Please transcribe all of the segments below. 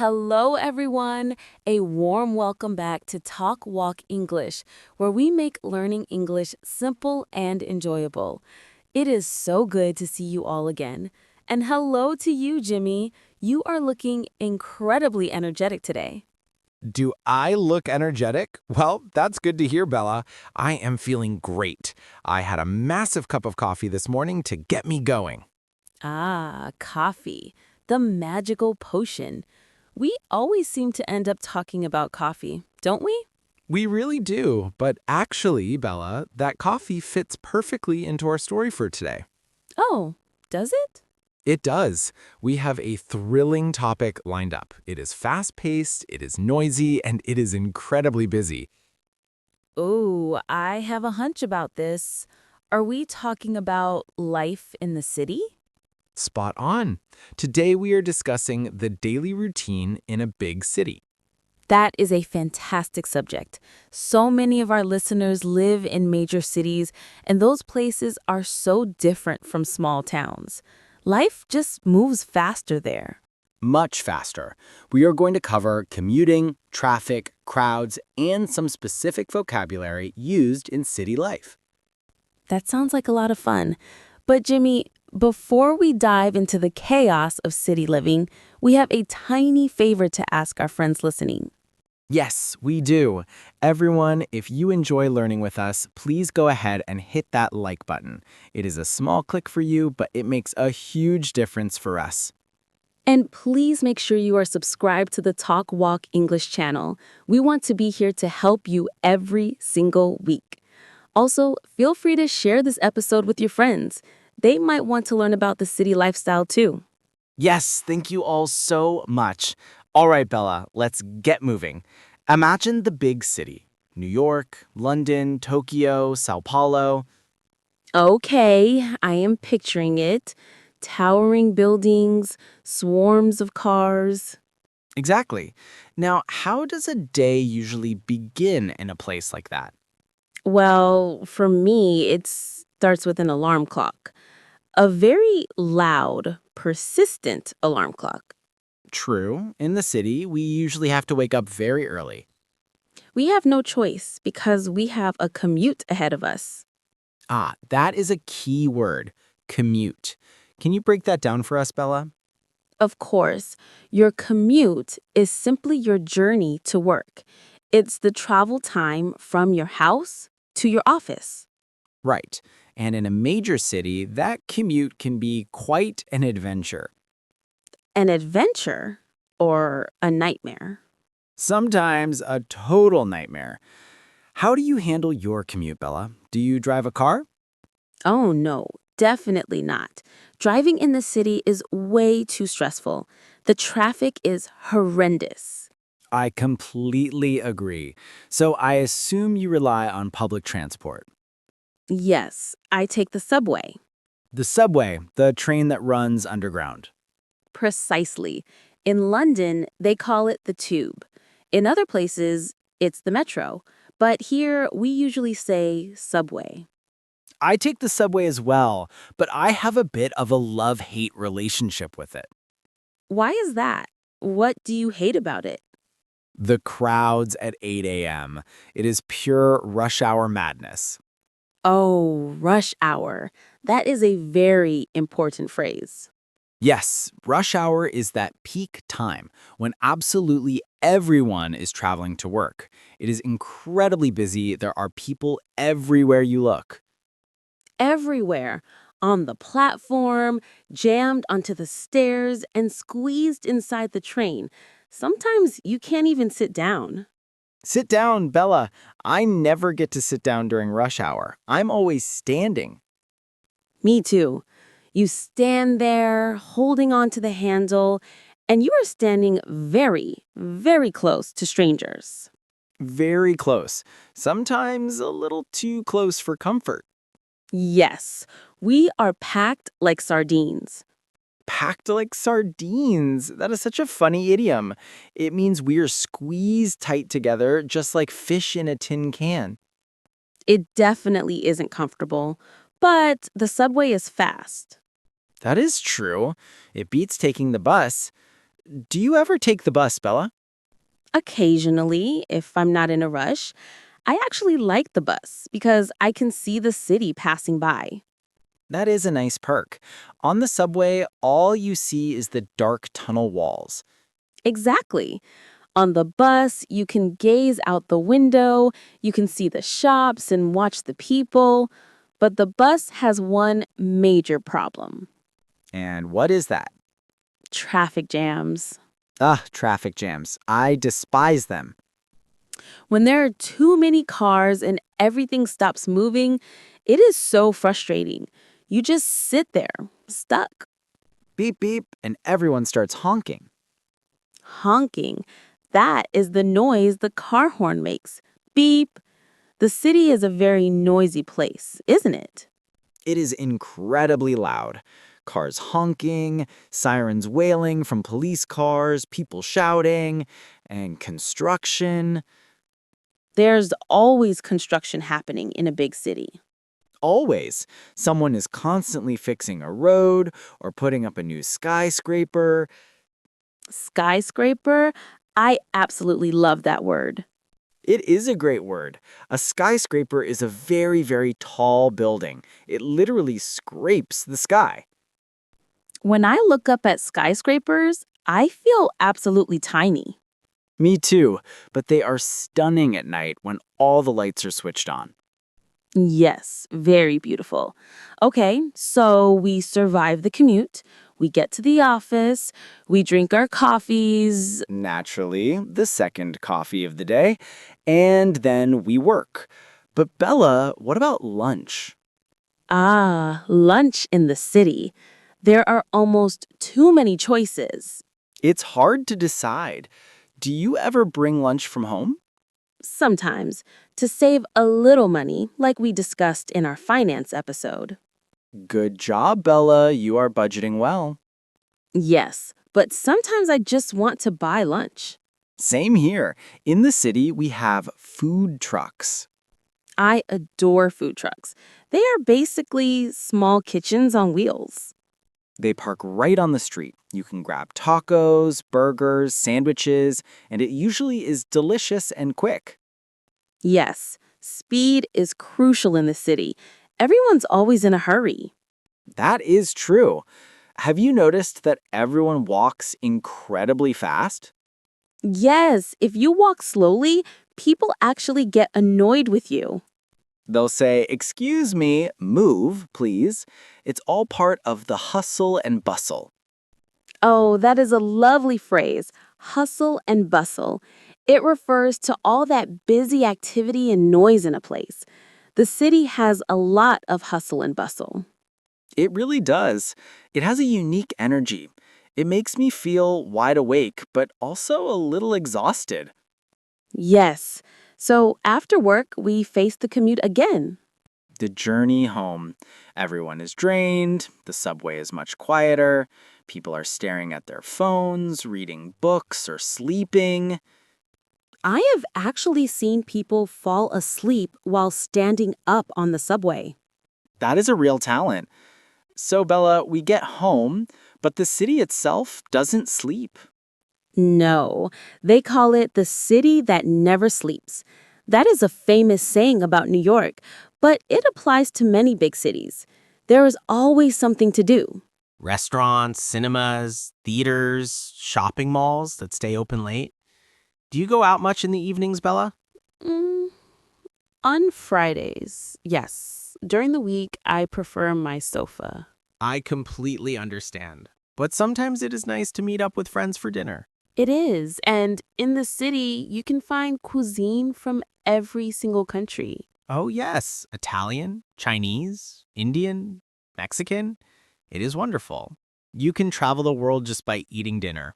Hello, everyone. A warm welcome back to Talk Walk English, where we make learning English simple and enjoyable. It is so good to see you all again. And hello to you, Jimmy. You are looking incredibly energetic today. Do I look energetic? Well, that's good to hear, Bella. I am feeling great. I had a massive cup of coffee this morning to get me going. Ah, coffee, the magical potion. We always seem to end up talking about coffee, don't we? We really do, but actually, Bella, that coffee fits perfectly into our story for today. Oh, does it? It does. We have a thrilling topic lined up. It is fast-paced, it is noisy, and it is incredibly busy. Oh, I have a hunch about this. Are we talking about life in the city? Spot on. Today we are discussing the daily routine in a big city. That is a fantastic subject. So many of our listeners live in major cities, and those places are so different from small towns. Life just moves faster there. Much faster. We are going to cover commuting, traffic, crowds, and some specific vocabulary used in city life. That sounds like a lot of fun. But Jimmy, before we dive into the chaos of city living, we have a tiny favor to ask our friends listening. Yes, we do. Everyone, if you enjoy learning with us, please go ahead and hit that like button. It is a small click for you, but it makes a huge difference for us. And please make sure you are subscribed to the Talk Walk English channel. We want to be here to help you every single week. Also, feel free to share this episode with your friends. They might want to learn about the city lifestyle too. Yes, thank you all so much. All right, Bella, let's get moving. Imagine the big city. New York, London, Tokyo, Sao Paulo. Okay, I am picturing it. Towering buildings, swarms of cars. Exactly. Now, how does a day usually begin in a place like that? Well, for me, it starts with an alarm clock. A very loud, persistent alarm clock. True. In the city, we usually have to wake up very early. We have no choice because we have a commute ahead of us. Ah, that is a key word, commute. Can you break that down for us, Bella? Of course, your commute is simply your journey to work. It's the travel time from your house to your office. Right. And in a major city, that commute can be quite an adventure. An adventure or a nightmare? Sometimes a total nightmare. How do you handle your commute, Bella? Do you drive a car? Oh no, definitely not. Driving in the city is way too stressful. The traffic is horrendous. I completely agree. So I assume you rely on public transport. Yes, I take the subway. The subway, the train that runs underground. Precisely. In London, they call it the tube. In other places, it's the metro. But here, we usually say subway. I take the subway as well, but I have a bit of a love-hate relationship with it. Why is that? What do you hate about it? The crowds at 8 a.m. It is pure rush hour madness. Oh, rush hour. That is a very important phrase. Yes, rush hour is that peak time when absolutely everyone is traveling to work. It is incredibly busy. There are people everywhere you look. Everywhere. On the platform, jammed onto the stairs, and squeezed inside the train. Sometimes you can't even sit down. Sit down, Bella. I never get to sit down during rush hour. I'm always standing. Me too. You stand there, holding on to the handle, and you are standing very, very close to strangers. Very close. Sometimes a little too close for comfort. Yes, we are packed like sardines. Packed like sardines. That is such a funny idiom. It means we're squeezed tight together, just like fish in a tin can. It definitely isn't comfortable, but the subway is fast. That is true. It beats taking the bus. Do you ever take the bus, Bella? Occasionally, if I'm not in a rush, I actually like the bus because I can see the city passing by. That is a nice perk. On the subway, all you see is the dark tunnel walls. Exactly. On the bus, you can gaze out the window, you can see the shops and watch the people. But the bus has one major problem: And what is that? traffic jams. Traffic jams. I despise them. When there are too many cars and everything stops moving, it is so frustrating. You just sit there, stuck. Beep, beep, and everyone starts honking. Honking. That is the noise the car horn makes. Beep. The city is a very noisy place, isn't it? It is incredibly loud. Cars honking, sirens wailing from police cars, people shouting, and construction. There's always construction happening in a big city. Always. Someone is constantly fixing a road or putting up a new skyscraper. Skyscraper? I absolutely love that word. It is a great word. A skyscraper is a very, very tall building. It literally scrapes the sky. When I look up at skyscrapers, I feel absolutely tiny. Me too, but they are stunning at night when all the lights are switched on. Yes, very beautiful. Okay, so we survive the commute, we get to the office, we drink our coffees. Naturally, the second coffee of the day, and then we work. But Bella, what about lunch? Lunch in the city. There are almost too many choices. It's hard to decide. Do you ever bring lunch from home? Sometimes, to save a little money, like we discussed in our finance episode. Good job, Bella. You are budgeting well. Yes, but sometimes I just want to buy lunch. Same here. In the city, we have food trucks. I adore food trucks. They are basically small kitchens on wheels. They park right on the street. You can grab tacos, burgers, sandwiches, and it usually is delicious and quick. Yes, speed is crucial in the city. Everyone's always in a hurry. That is true. Have you noticed that everyone walks incredibly fast? Yes, if you walk slowly, people actually get annoyed with you. They'll say, "Excuse me, move, please." It's all part of the hustle and bustle. Oh, that is a lovely phrase, hustle and bustle. It refers to all that busy activity and noise in a place. The city has a lot of hustle and bustle. It really does. It has a unique energy. It makes me feel wide awake, but also a little exhausted. Yes. So after work, we face the commute again. The journey home. Everyone is drained, the subway is much quieter, people are staring at their phones, reading books, or sleeping. I have actually seen people fall asleep while standing up on the subway. That is a real talent. So, Bella, we get home, but the city itself doesn't sleep. No, they call it the city that never sleeps. That is a famous saying about New York, but it applies to many big cities. There is always something to do. Restaurants, cinemas, theaters, shopping malls that stay open late. Do you go out much in the evenings, Bella? Mm, on Fridays, yes. During the week, I prefer my sofa. I completely understand. But sometimes it is nice to meet up with friends for dinner. It is, and in the city, you can find cuisine from every single country. Oh, yes. Italian, Chinese, Indian, Mexican. It is wonderful. You can travel the world just by eating dinner.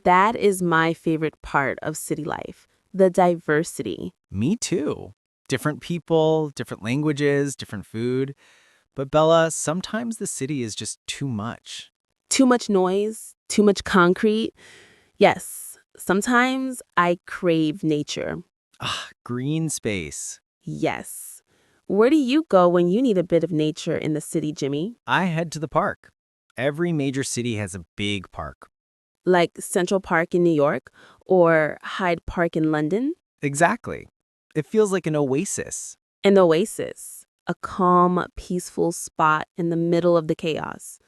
That is my favorite part of city life, the diversity. Me too. Different people, different languages, different food. But Bella, sometimes the city is just too much. Too much noise, too much concrete. Yes, sometimes I crave nature. Green space. Yes. Where do you go when you need a bit of nature in the city, Jimmy? I head to the park. Every major city has a big park. like Central Park in New York or Hyde Park in London. Exactly. It feels like an oasis. An oasis, a calm, peaceful spot in the middle of the chaos.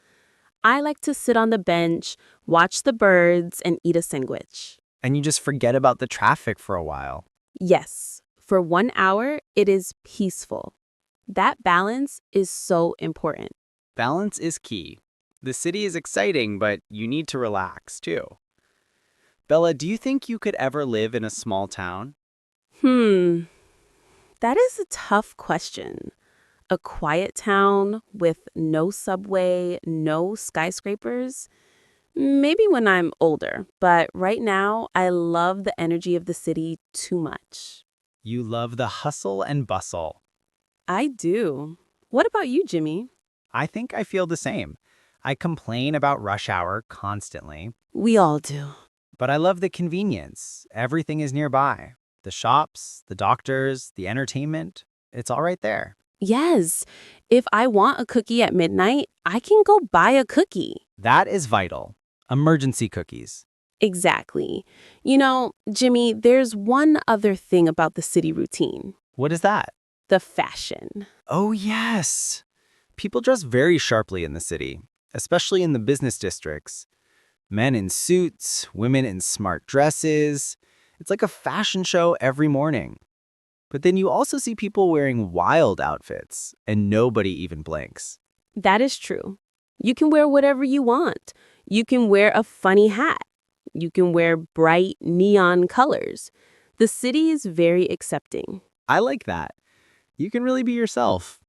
I like to sit on the bench, watch the birds, and eat a sandwich. And you just forget about the traffic for a while. Yes, for 1 hour, it is peaceful. That balance is so important. Balance is key. The city is exciting, but you need to relax too. Bella, do you think you could ever live in a small town? That is a tough question. A quiet town with no subway, no skyscrapers? Maybe when I'm older, but right now I love the energy of the city too much. You love the hustle and bustle. I do. What about you, Jimmy? I think I feel the same. I complain about rush hour constantly, We all do. but I love the convenience. Everything is nearby. The shops, the doctors, the entertainment, it's all right there. Yes, if I want a cookie at midnight, I can go buy a cookie. That is vital. Emergency cookies. Exactly. You know, Jimmy, there's one other thing about the city routine. What is that? The fashion. Oh, yes. People dress very sharply in the city, especially in the business districts. Men in suits, women in smart dresses. It's like a fashion show every morning. But then you also see people wearing wild outfits, and nobody even blinks. That is true. You can wear whatever you want. You can wear a funny hat. You can wear bright neon colors. The city is very accepting. I like that. You can really be yourself.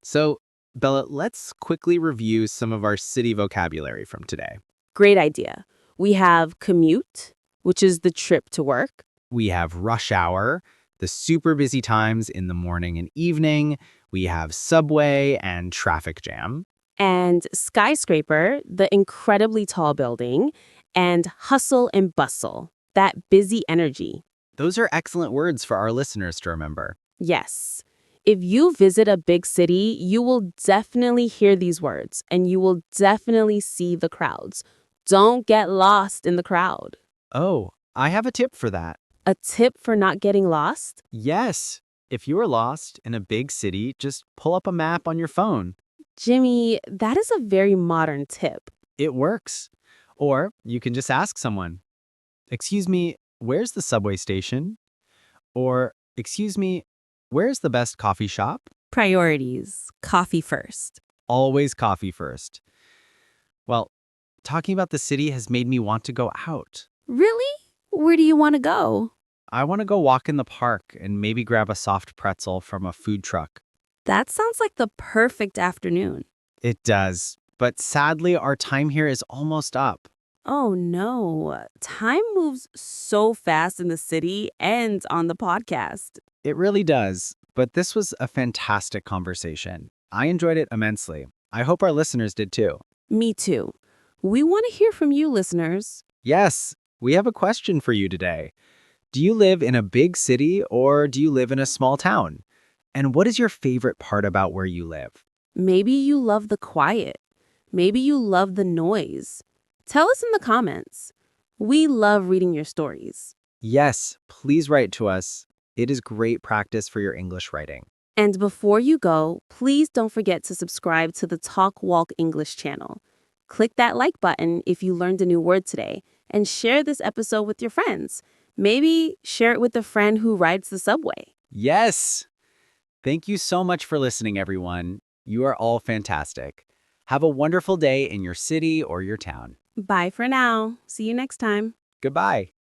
So, Bella, let's quickly review some of our city vocabulary from today. Great idea. We have commute, which is the trip to work. We have rush hour, the super busy times in the morning and evening. We have subway and traffic jam. And skyscraper, the incredibly tall building. And hustle and bustle, that busy energy. Those are excellent words for our listeners to remember. Yes. If you visit a big city, you will definitely hear these words and you will definitely see the crowds. Don't get lost in the crowd. Oh, I have a tip for that. A tip for not getting lost? Yes. If you are lost in a big city, just pull up a map on your phone. Jimmy, that is a very modern tip. It works. Or you can just ask someone, "Excuse me, where's the subway station?" Or, "Excuse me, where's the best coffee shop?" Priorities. Coffee first. Always coffee first. Well, talking about the city has made me want to go out. Really? Where do you want to go? I want to go walk in the park and maybe grab a soft pretzel from a food truck. That sounds like the perfect afternoon. It does. But sadly, our time here is almost up. Oh no. Time moves so fast in the city and on the podcast. It really does. But this was a fantastic conversation. I enjoyed it immensely. I hope our listeners did too. Me too. We want to hear from you, listeners. Yes, we have a question for you today. Do you live in a big city or do you live in a small town? And what is your favorite part about where you live? Maybe you love the quiet. Maybe you love the noise. Tell us in the comments. We love reading your stories. Yes, please write to us. It is great practice for your English writing. And before you go, please don't forget to subscribe to the Talk Walk English channel. Click that like button if you learned a new word today, and share this episode with your friends. Maybe share it with a friend who rides the subway. Yes! Thank you so much for listening, everyone. You are all fantastic. Have a wonderful day in your city or your town. Bye for now. See you next time. Goodbye.